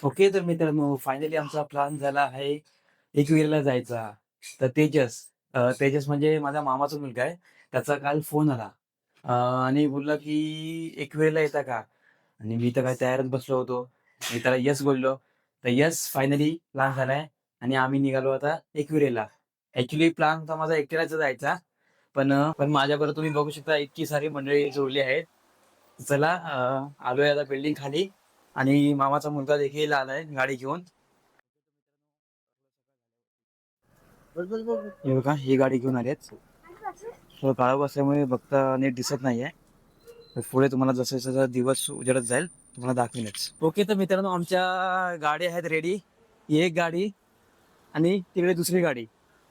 Okay, तर मित्रांनो finally आमचा प्लॅन झाला आहे एकविराला जायचा. तर तेजस म्हणजे माझ्या मामाचा मुलगा आहे. त्याचा काल फोन आला आणि बोलला, की "एकविराला येता का?" आणि मी तर काय तयारच बसलो होतो. मी त्याला येस बोललो. तर येस फायनली प्लॅन झालाय आणि आम्ही निघालो आता एकविरेला. ॲक्चुअली प्लॅन होता माझा एकट्यालाच जायचा. पण माझ्याबरोबर तुम्ही बघू शकता इतकी सारी मंडळी जोडली आहेत. चला आलोय आता बिल्डिंग खाली आणि मामाचा मुलगा देखील आलाय गाडी घेऊन. हे बघा ही गाडी घेऊन आलेत. थोडं काळोख असल्यामुळे बघता नीट दिसत नाहीये. तर पुढे तुम्हाला जसं जसं दिवस उजेडत जाईल तुम्हाला दाखवेनच. ओके, तर मित्रांनो आमच्या गाड्या आहेत रेडी. ही एक गाडी आणि तिकडे दुसरी गाडी.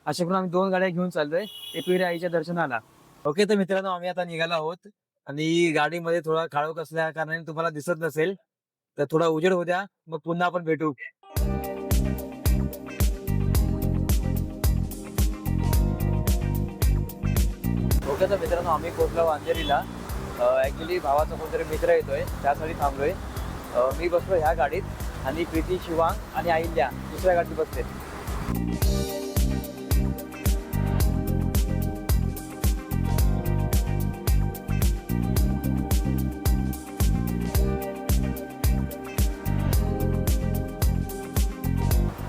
अशा करून आम्ही 2 गाड्या घेऊन चाललोय एकविरा आईच्या दर्शनाला. ओके, तर मित्रांनो आम्ही आता निघालो आहोत आणि गाडीमध्ये थोडा काळोख असल्या कारणाने तुम्हाला दिसत नसेल. तर थोडा उजेड होऊ द्या, मग पुन्हा आपण भेटू. ओके, तर मित्रांनो आम्ही पोहोचलो अंधेरीला. ॲक्च्युली भावाचा कोणतरी मित्र येतोय त्यासाठी थांबलोय. मी बसलो ह्या गाडीत आणि प्रीती, शिवांग आणि अहिल्या दुसऱ्या गाडीत बसलेत.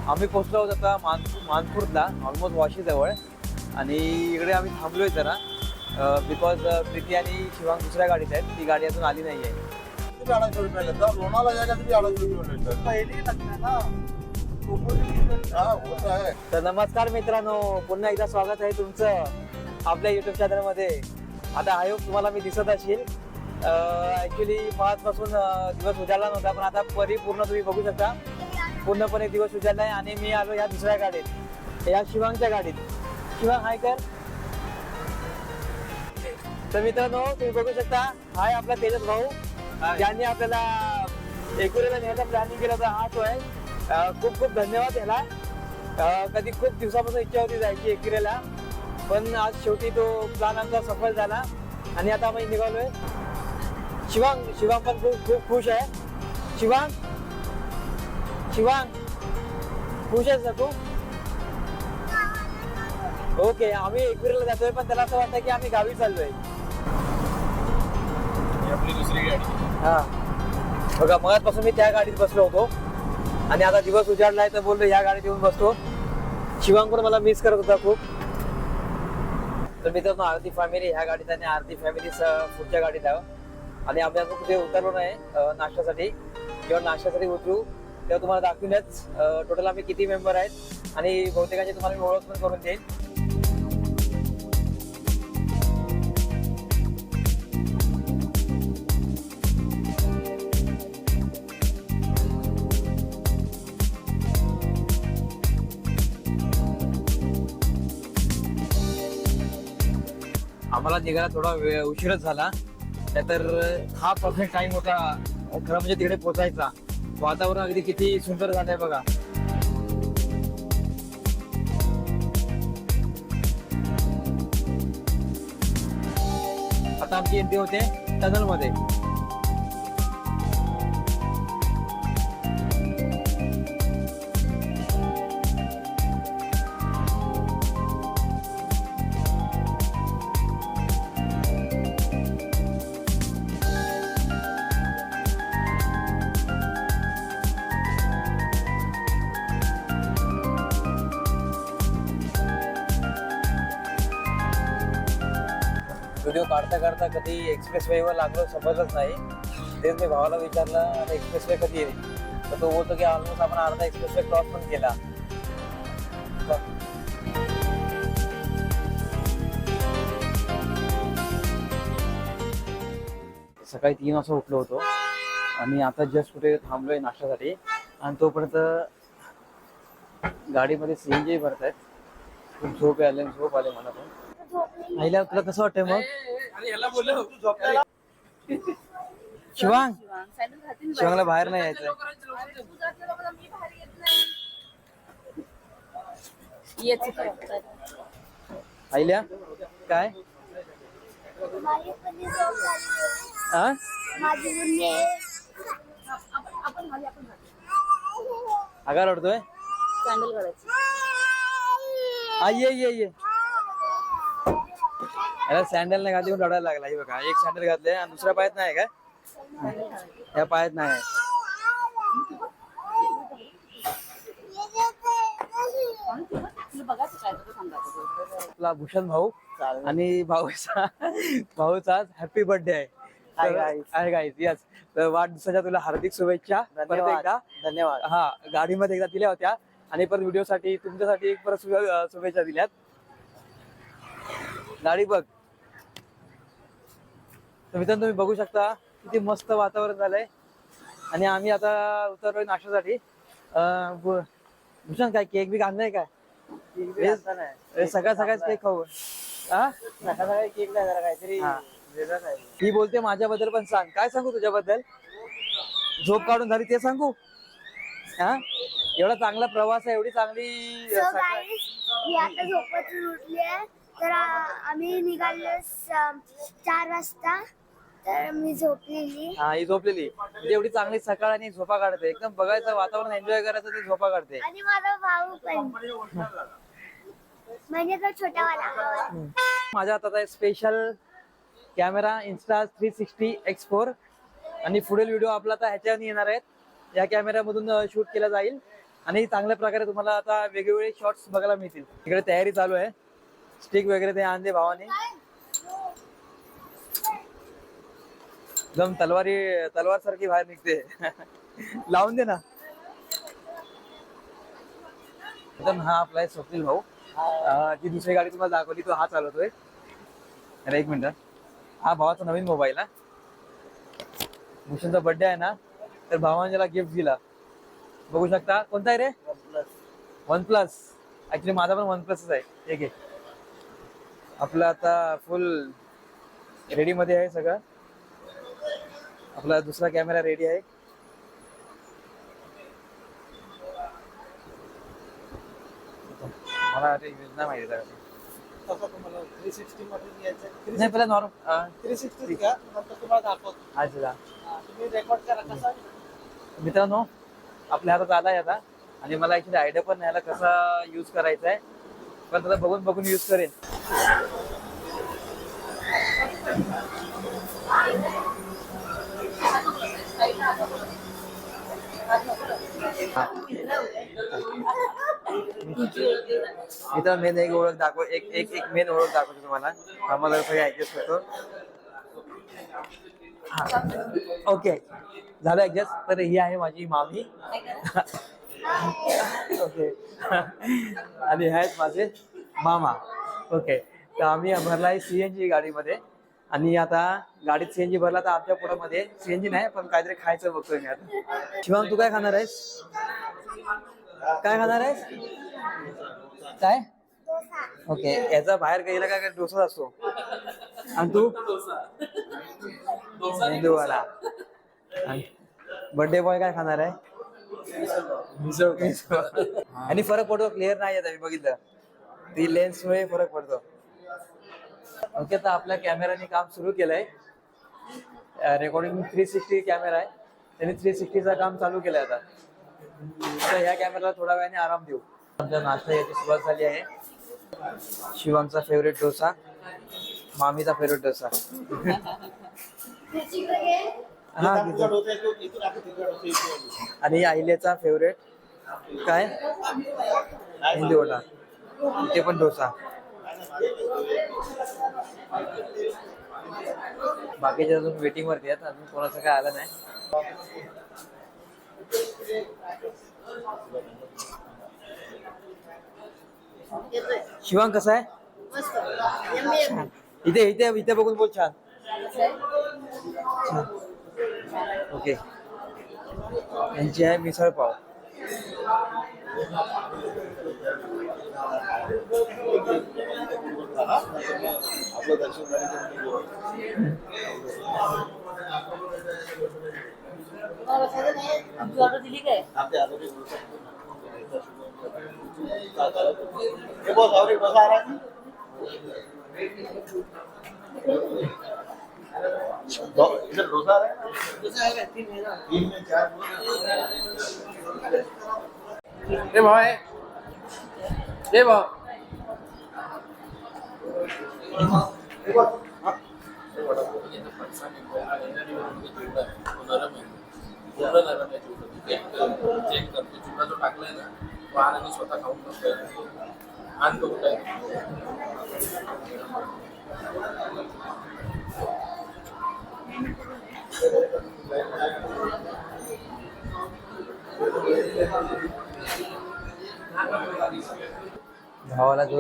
आम्ही पोहोचलो आहोत आता मानपूरला, ऑलमोस्ट वाशीजवळ. आणि इकडे आम्ही थांबलोय जरा बिकॉज प्रीती आणि शिवांग दुसऱ्या गाडीत आहेत. ती गाडी अजून आली नाहीये. किती अडचण मिळाली तर लोणाला जायला किती अडचण मिळाली पहिली लग्न ना हा होत आहे. तर नमस्कार मित्रांनो, पुन्हा एकदा स्वागत आहे तुमचं आपल्या युट्यूब चॅनलमध्ये. आता आयोग तुम्हाला मी दिसत असेल. ॲक्च्युली 5 पासून दिवस उजाडला नव्हता, पण आता परिपूर्ण तुम्ही बघू शकता पूर्णपणे दिवस उजाडलाय आणि मी आलो या दुसऱ्या गाडीत, या शिवांगच्या गाडीत. शिवांग हाय कर. तर मित्रांनो तुम्ही बघू शकता हाय आपला तेजस भाऊ, ज्यांनी आपल्याला एकविरेला न्यायचा प्लॅनिंग केला होता. हा तो आहे. खूप खूप धन्यवाद याला. कधी खूप दिवसापासून इच्छा होती जायची एकविरेला, पण आज शेवटी तो प्लॅन आमचा सफल झाला आणि आता आम्ही निघालोय. शिवांग पण खूप खूप खुश आहे. शिवांग शिवांग खुश आहेस ना तू? ओके, आम्ही एकविरेला जातोय, पण त्याला असं वाटतं की आम्ही गावी चाललोय. आपली दुसरी गाडी. हा बघा, मगाचपासून मी त्या गाडीत बसलो होतो आणि आता दिवस उजाडलाय तर बोललो ह्या गाडीत येऊन बसतो. शिवांग पण मला मिस करत होता खूप. तर मित्रांनो आरती फॅमिली ह्या गाडीत आणि आरती फॅमिली पुढच्या गाडीत आहे. आणि आम्ही अजून कुठे उतरलो नाही नाश्त्यासाठी. जेव्हा नाश्त्यासाठी उतरू तेव्हा तुम्हाला दाखवूनच टोटल आम्ही किती मेंबर आहेत आणि बहुतेकांची तुम्हाला मी ओळख पण करून देईन. आम्हाला निघायला थोडा वेळ उशीरच झाला, नाहीतर हा परफेक्ट टाइम होता खरं म्हणजे तिकडे पोहोचायचा. वातावरण अगदी किती सुंदर झालंय बघा. आता आमची एंट्री होते टनल मध्ये. व्हिडिओ काढता काढता कधी एक्सप्रेस वेवर लागलो समजलंच नाही. तेच मी भावाला विचारलं आणि एक्सप्रेस वे कधी येईल, तर तो बोलतो की ऑलमोस्ट आपण अर्धा एक्सप्रेस वे क्रॉस पण केला. सकाळी 3 वाजता उठलो होतो आणि आता जस्ट कुठे थांबलोय नाश्त्यासाठी आणि तोपर्यंत गाडीमध्ये सीएनजी भरतायत. खूप झोप आले मला पण. आईला तुला कसं वाटतंय मग? शिवांगला बाहेर नाही यायचंय. आईल्या काय आगा रडतोय. सँडल घालायची. ये याला सँडल नाही घातली पण रडायला लागला. हे बघा एक सँडल घातले आणि दुसऱ्या पायात नाही का? या पायात नाही. आपला भूषण भाऊ आणि भाऊचा हॅपी बर्थडे आहे. आहे गाईज. यस. तर वाढदिवसाच्या तुला हार्दिक शुभेच्छा. परत एकदा धन्यवाद. हा गाडीमध्ये एकदा दिल्या होत्या आणि परत व्हिडिओसाठी तुमच्यासाठी एक परत शुभेच्छा दिल्यात. गाडी बघ. तर मित्रांनो तुम्ही बघू शकता किती मस्त वातावरण झालंय आणि आम्ही आता उतरलोय नाश्त्यासाठी. भूषण काय केक बी आणलाय काय? सगळ्याच केक खाऊ. हा सकाळी केक नाही जरा काहीतरी हा. वेगळं आहे. ही बोलते माझ्याबद्दल पण सांग. काय सांगू तुझ्याबद्दल? झोप काढून झाली ते सांगू? हा एवढा चांगला प्रवास आहे, एवढी चांगली सो गाईस मी आता झोपेतून उठली आहे. तर आम्ही निघालो 4 वाजता. तर मी झोपलेली. हा ही झोपलेली म्हणजे एवढी चांगली सकाळ आणि झोपा काढते. एकदम बघायचं वातावरण एन्जॉय करायचं ते झोपा काढते. आणि माझा भाऊ पण म्हणजे तो छोटावाला. माझ्या हातात स्पेशल कॅमेरा इन्स्टा 360 X4 आणि पुढील व्हिडिओ आपला आता ह्याच्यावर येणार आहेत. या कॅमेऱ्यामधून शूट केला जाईल आणि चांगल्या प्रकारे तुम्हाला आता वेगवेगळे शॉट्स बघायला मिळतील. इकडे तयारी चालू आहे. स्टिक वगैरे ते आणले भावाने. एकदम तलवार सारखी बाहेर निघते. लावून दे ना. एकदम हा आपला आहे स्वप्नील भाऊ. जी दुसरी गाडी तुम्हाला दाखवली तो हा चालवतोय. अरे एक मिनिट. हा भावाचा नवीन मोबाईल आहे. भूषणचा बर्थडे आहे ना तर भावाने त्याला गिफ्ट दिला. बघू शकता. कोणता आहे रे? OnePlus. ऍक्च्युली माझा पण OnePlus आहे. एक आहे आपलं आता फुल रेडी मध्ये आहे सगळं. आपला दुसरा कॅमेरा रेडी आहे. मला योजना माहिती आहे. तसं तुम्हाला 360 मध्ये घ्यायचं. नाही पहिला नॉर्मल 360 घ्या नंतर तुम्हाला दाखवतो. अच्छा. तुम्ही रेकॉर्ड करा कसं. मित्रांनो आपल्या हातात आलाय आता आणि मला ऍक्च्युली आयडिया पण नाही आला कसा यूज करायचा आहे. पण आता बघून यूज करेन. इथं मेन एक ओळख दाखव. एक मेन ओळख दाखवतो तुम्हाला. आम्हाला सगळे ऍडजस्ट होतो. ओके झालं ऍडजस्ट. तर ही आहे माझी मामी. ओके आणि हे आहेत माझे मामा. ओके तर आम्ही भरला CNG गाडीमध्ये आणि आता गाडीत CNG भरला तर आमच्या पुढ्यामध्ये CNG नाही पण काहीतरी खायचं बघतोय मी आता. शिवांग तू काय खाणार आहेस? काय खाणार आहेस? काय? ओके याचा बाहेर गेला काय डोसा असतो आणि तू मेंदूवाला. बर्थडे बॉय काय खाणार आहे? आणि फरक पडतो. क्लिअर नाही येत. मी बघितलं ती लेन्स मुळे फरक पडतो. ओके तर आपल्या कॅमेराने काम सुरू केलंय. रेकॉर्डिंग 360 कॅमेरा आहे. त्यांनी 360चं काम चालू केलंय आता. तर ह्या कॅमेराला थोड्या वेळाने आराम देऊ. आमचा नाश्ता याची सुरुवात झाली आहे. शिवांचा फेवरेट डोसा, मामीचा फेवरेट डोसा. हा आणि अहिल्याचा फेवरेट काय? हिंदी वडा. ते पण डोसा. बाकीचे अजून वेटिंग वरती आहेत. अजून कोणाचं काय आलं नाही. शिवांग कसा आहे? इथे इथे इथे बघून बोल. छान. ओके यांची आहे मिसळ पाव. आपलं दर्शन ऑर्डर दिली काय? बस आ रहा है. इधर डोसा है. 3 में 4. रे भाऊ आहे रे भाऊ चेक करतो चुना जो टाकलाय ना तो आणि स्वतः खाऊन बघतोय आणि तो कुठे भावाला जो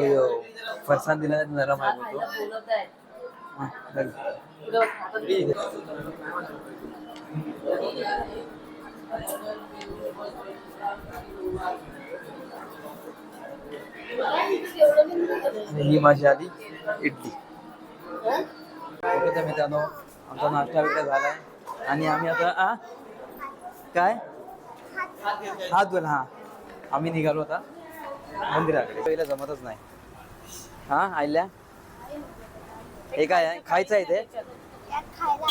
फरसाण दिला आहे तो नरम आहे बोलतो. बोलत आहे हा, बघ. आणि ही माझी आली इडली. ओके तर मित्रांनो, आमचा नाश्ता वगैरे झालाय आणि आम्ही आता काय हात धुवायला आम्ही निघालो आता मंदिराकडे. पहिला जमतच नाही. हा आयल्या हे काय आहे खायचं आहे ते यात खायला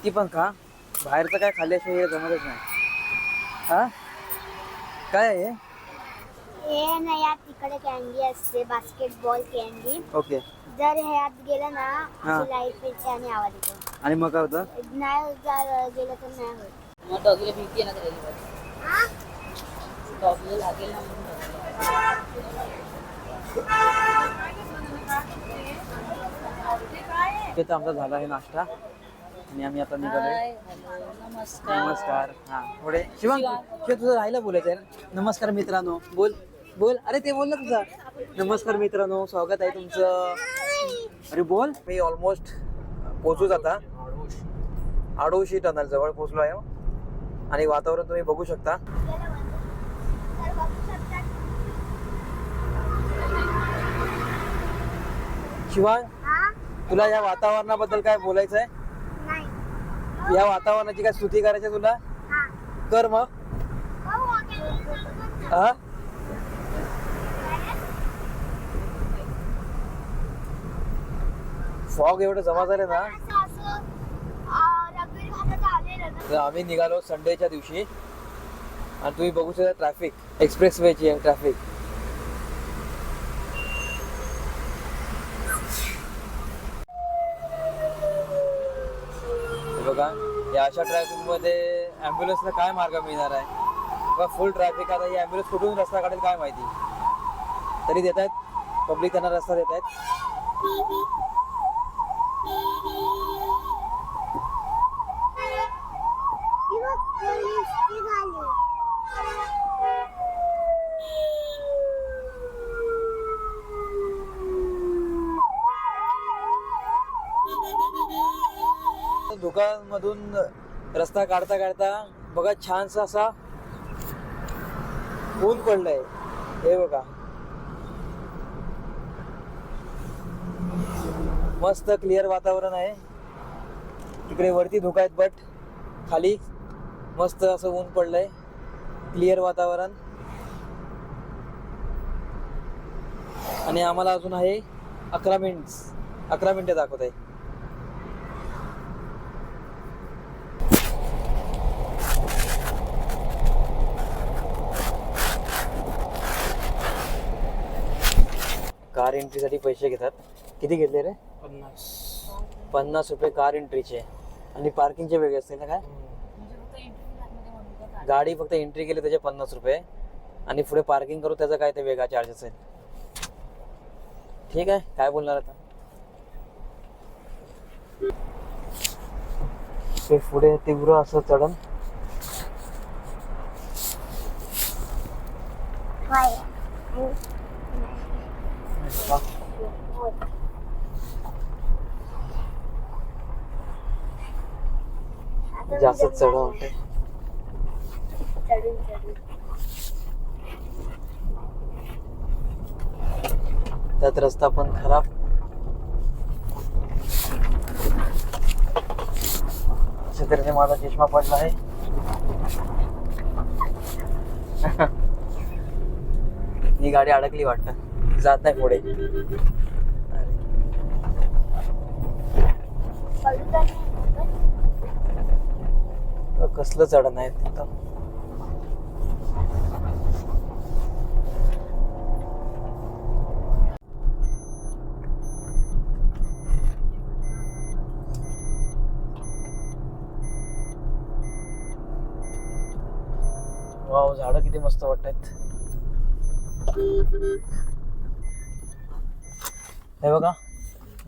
ती पण खा. बाहेरचं काय खाल्ल्याशिवाय हे जमतच नाही. हा काय आहे हे ना यात तिकडे कॅन्डी असते बास्केटबॉल कॅन्डी. ओके जर ह्यात गेलं ना हा. लाईट पेटते आणि आवाज येतो. आणि मग काय होतं नाही जर गेलं तर नाही होत. मग डॉगीला भीती आहे ना त्याची हा? डॉगीला लागेल ना म्हणून ते तर आमचा झाला आहे नाश्ता आणि आम्ही आता निघालोय. हाय, हॅलो, नमस्कार नमस्कार. हा पुढे शिवांग तुझं राहायला बोलायचं आहे. नमस्कार मित्रांनो बोल बोल. अरे ते बोल ना तुझा. नमस्कार मित्रांनो, स्वागत आहे तुमचं. अरे बोल. मी ऑलमोस्ट पोहोचूच आता. आडोशी टनल जवळ पोहोचलो आहे आणि वातावरण तुम्ही बघू शकता. तर बघू शकता. शिवांग हा? तुला या वातावरणाबद्दल काय बोलायचं आहे? नाही. या वातावरणाची काय स्तुती करायची आहे तुला? हा. कर मग. हो, okay. हा फॉग एवढं जमा झालं ना. असं रब्बी घालत आलेलं ना. तर आम्ही निघालो संडेच्या दिवशी आणि तुम्ही बघू शकता ट्रॅफिक एक्सप्रेस वेची आहे ट्रॅफिक. बघा या अशा ट्रॅफिक मध्ये ॲम्ब्युलन्सला काय मार्ग मिळणार आहे. फुल ट्रॅफिक. आता ही ॲम्ब्युलन्स कुठून रस्ता काढेल काय माहिती. तरी देत आहेत पब्लिक त्यांना रस्ता देत आहेत. ही बघ, पोलीस निघाले. दुकानमधून रस्ता काढता काढता बघा छानसा असा ऊन पडलंय. हे बघा मस्त क्लिअर वातावरण आहे. तिकडे वरती धुका आहेत बट खाली मस्त असं ऊन पडलंय. क्लिअर वातावरण आणि आम्हाला अजून आहे 11 मिनिटं दाखवत आहे. कार एंट्रीसाठी पैसे घेतात. किती घेतले रे? 50 रुपये कार एंट्रीचे आणि पार्किंगचे वेगळे असतील ना काय? गाडी फक्त एंट्री केली त्याचे 50 रुपये आणि पुढे पार्किंग करू त्याचा काय ते वेगळा चार्ज असेल. ठीक आहे काय बोलणार आता. ते पुढे तीव्र असं चढण. होय. जास्त चढ वाटते. त्यात रस्ता पण खराब. अशा तऱ्हेने माझा चष्मा पडला आहे. ही गाडी अडकली वाटतं. जात नाही पुढे. कसलं चढण आहे तिथं. वाव, झाडं किती मस्त वाटतात. हे बघा,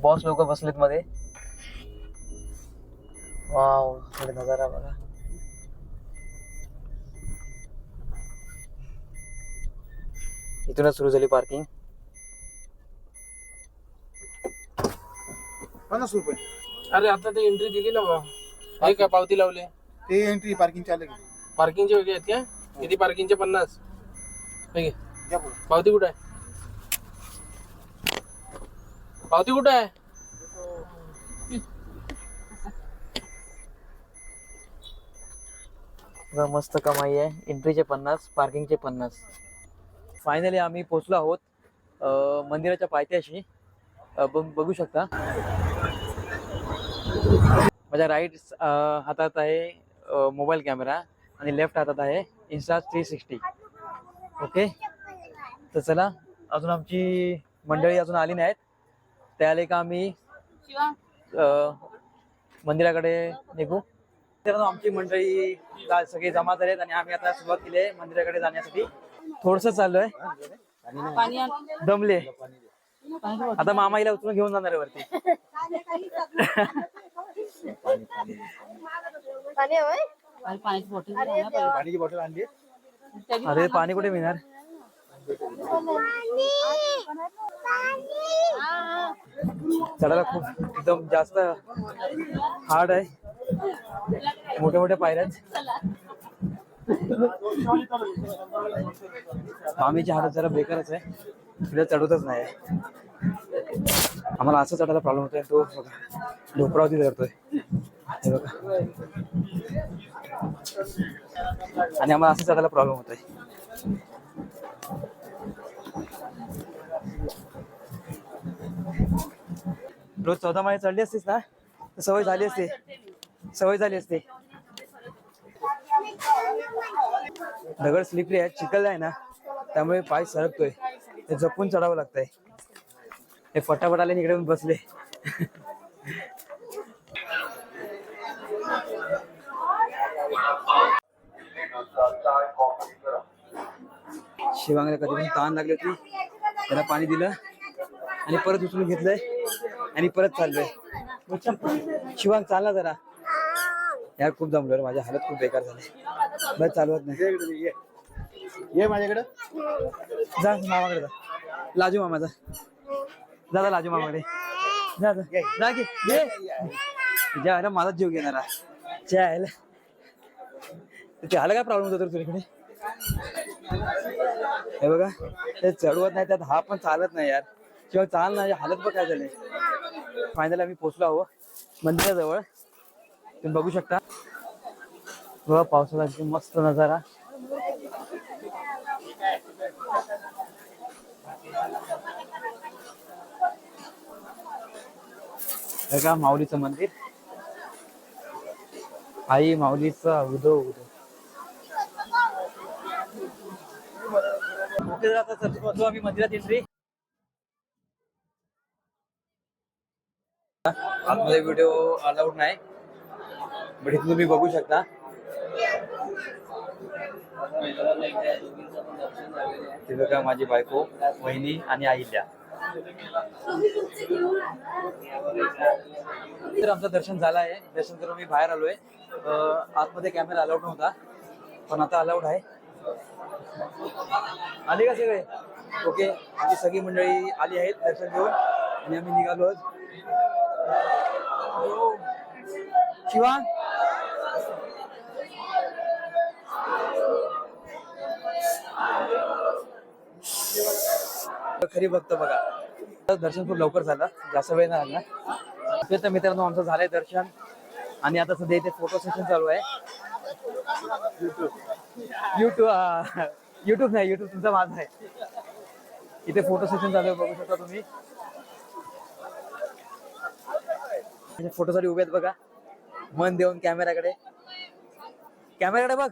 बॉस लोक बसलेत मध्ये. वाव, थोडे नजारा बघा. इथूनच सुरू झाली पार्किंग. 50 रुपये अरे आता ते एंट्री दिली ना मग. हे काय पावती लावली? ते एंट्री पार्किंग चालू आहे. पार्किंगचे वेगळे आहेत का? किती पार्किंगचे? 50. हे घे. या पुढे. पावती कुठे आहे? पावती कुठे आहे? मस्त कमाई आहे. एंट्रीचे 50, पार्किंगचे 50. फायनली आम्ही पोहोचलो आहोत मंदिराच्या पायथ्याशी. बघू शकता माझ्या राईट हातात आहे मोबाईल कॅमेरा आणि लेफ्ट हातात आहे इन्स्टा 360. ओके, तर चला, अजून आमची मंडळी अजून आली नाहीत. ते आले का आम्ही मंदिराकडे निघू. तर आमची मंडळी सगळे जमा झालेत आणि आम्ही आता सुरुवात केली आहे मंदिराकडे जाण्यासाठी. थोडंसं चाललोय, पाणी आण. दमले. आता मामाईला उचलून घेऊन जाणार आहे वरती. पाण्याची बॉटल आणा पहिले. पाण्याची बॉटल आणली. अरे पाणी कुठे मिळणार? चढायला खूप एकदम जास्त हार्ड आहे. मोठ्या मोठ्या पायऱ्या आहेत. मामीची हालत जरा बेकारच आहे, तिला चढवतच नाही. आम्हाला असं चढायला प्रॉब्लेम होतोय. तो बघा ढोपरावती धरतोय, हे बघा. आणि आम्हाला असं चढायला प्रॉब्लेम होतोय. रोज 14 माळे चढली असतीस ना, तर सवय झाली असते. दगड स्लिपरी आहे, चिखल आहे ना, त्यामुळे पाय सरकतोय. ते जपून चढावं लागतंय. हे फटाफट आले इकडे बसले. शिवांगला कधी पण ताण लागली होती, त्याला पाणी दिलं आणि परत उचलून घेतलंय आणि परत चाललोय. शिवांग चालला जरा यार, खूप जमलोय. माझ्या हालत खूप बेकार झाली, बस चालवत नाही. ये माझ्याकडे. जा मामाकडे, जा लाजू मामाचा. जा लाजू मामाकडे, जा जा की. तुझ्या आयला माझाच जीव घेणारा. चाल, आला काय प्रॉब्लेम होता तुझ्याकडे? हे बघा, ते चढवत नाही, त्यात हा पण चालत नाही यार. किंवा चाल नाही, हालत बघ काय झाले. फायनली आम्ही पोहोचलो आहोत मंदिराजवळ. तुम्ही बघू शकता बघा, पावसाचा मस्त नजारा. हे का माऊलीचं मंदिर, आई माऊलीचा उदो उदो. ओके, आता करतो आम्ही मंदिरात एंट्री. आतमध्ये व्हिडिओ अलाउड नाही, बट इथून तुम्ही बघू शकता. ते बघा माझी बायको, वहिनी आणि आईल्या. तर आमचं दर्शन झालं आहे. दर्शन करून मी बाहेर आलोय. आतमध्ये कॅमेरा अलाउड नव्हता, पण आता अलाउड आहे. आले का सगळे? ओके, आमची सगळी मंडळी आली आहेत दर्शन घेऊन आणि आम्ही निघालो. शिवांग, खरी बघतो बघा. दर्शन खूप लवकर झालं, जास्त वेळ नाही लागला. तर मित्रांनो, आमचं झालंय दर्शन आणि आता सध्या इथे फोटो सेशन चालू आहे. युट्यूब नाही, युट्यूब तुमचा माझा आहे. इथे फोटो सेशन चालू आहे, बघू शकता तुम्ही. फोटोसाठी उभे आहेत बघा, मन देऊन कॅमेराकडे बघ.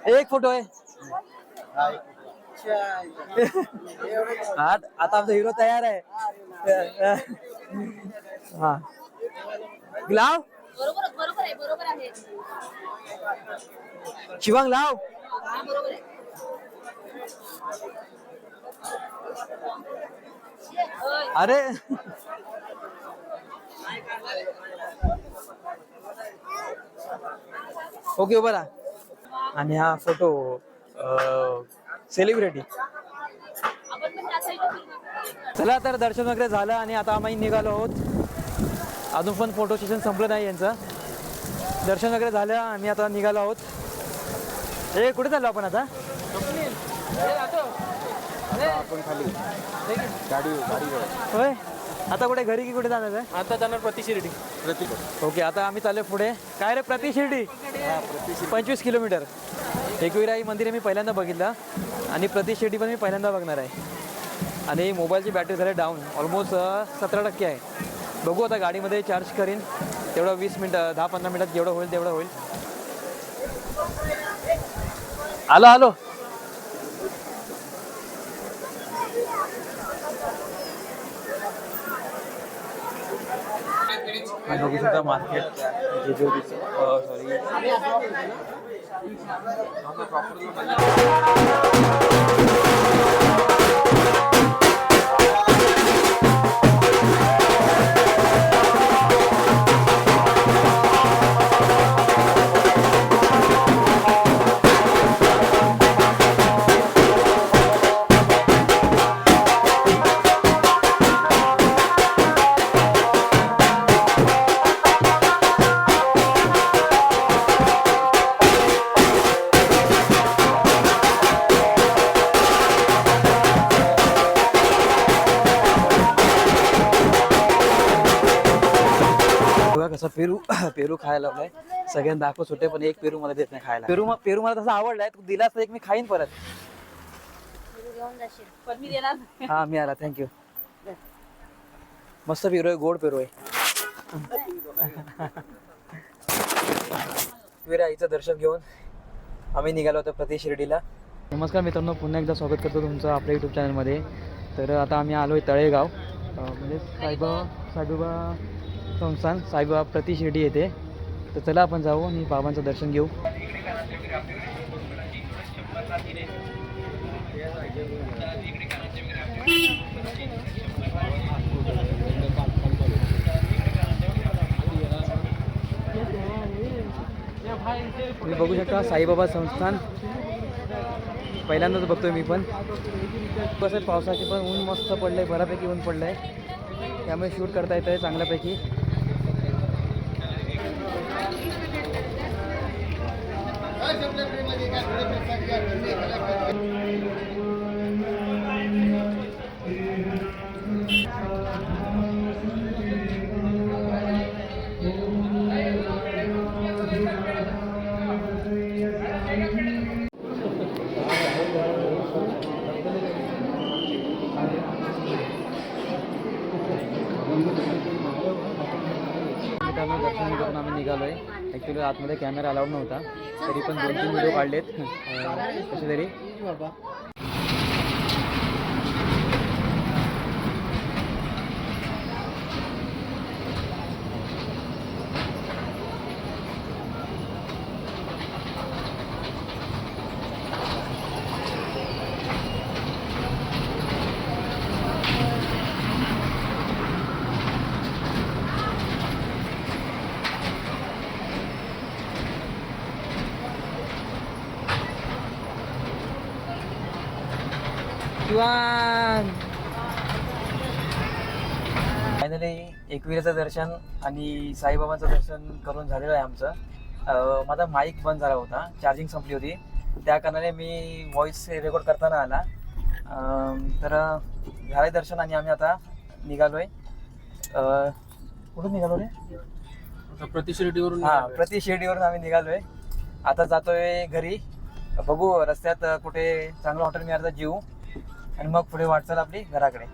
एक फोटो आहे. आता आमचा हिरो तयार आहे. हा, लाव बरोबर बरोबर आहे बरोबर आहे शिवांग लाव. हा बरोबर आहे अरे ओके उभा राहा. आणि हा फोटो सेलिब्रिटी. आपण पण त्या साईडला चला तर दर्शन वगैरे झालं आणि आता आम्ही निघालो आहोत. अजून पण फोटो सेशन संपलं नाही यांचं. दर्शन वगैरे झालं आम्ही आता निघालो आहोत. ए कुठे चाललो आपण आता? आपण खाली गाडी होय आता कुठे घरी की कुठे जाणार आहे? आता जाणार प्रति शिर्डी. ओके आता आम्ही चाललो पुढे. काय रे प्रति शिर्डी 25 किलोमीटर. एकविराई मंदिर मी पहिल्यांदा बघितलं आणि प्रति शिर्डी पण मी पहिल्यांदा बघणार आहे. आणि मोबाईलची बॅटरी झाली डाऊन ऑलमोस्ट 17% आहे. बघू आता गाडीमध्ये चार्ज करीन तेवढं 20 मिनटं 10-15 मिनटात जेवढं होईल तेवढं होईल. आलो आलो. बघू शकता मार्केट सॉरी कसं पेरू पेरू खायला लावलाय. सगळ्यांना दाखवत होते पण एक पेरू मला देत नाही खायला. पेरू मला तसा आवडलाय. तू दिलास तर एक मी खाईन परत. घेऊन जाशील पण मी देणार नाही. हा मी आला थँक्यू. मस्त पेरू आहे गोड पेरू आहे. विराईचं दर्शन घेऊन आम्ही निघालो होतो प्रति शिर्डीला. नमस्कार मित्रांनो पुन्हा एकदा स्वागत करतो तुमचं आपल्या यूट्यूब चॅनलमध्ये. तर आता आम्ही आलो आहे तळेगाव म्हणजे साईबाबा संस्थान साईबाबा प्रति शिर्डी येते. तर चला आपण जाऊ आणि बाबांचं दर्शन घेऊ. तुम्ही बघू शकता साईबाबा संस्थान पहिल्यांदाच बघतोय मी पण. कसं पावसाचे पण ऊन मस्त पडलंय बऱ्यापैकी ऊन पडलंय त्यामुळे शूट करता येत आहे चांगल्यापैकी. दर्शन करून आम्ही निघालो आहे. ॲक्च्युली आतमध्ये कॅमेरा अलाउड नव्हता तरी पण 2-3 व्हिडिओ काढलेत कसे तरी. फायनली एकविराचं दर्शन आणि साईबाबांचं दर्शन करून झालेलं आहे आमचं. माझा माईक बंद झाला होता चार्जिंग संपली होती त्या कारणाने मी व्हॉइस रेकॉर्ड करताना आला. तर झालं दर्शन आणि आम्ही आता निघालो आहे. कुठून निघालो रे? प्रति शिर्डीवरून. हां प्रति शिर्डीवरून आम्ही निघालो आहे. आता जातोय घरी. बघू रस्त्यात कुठे चांगलं हॉटेल मिळालं तर जेवू आणि मग पुढे वाटचाल आपली घराकडे.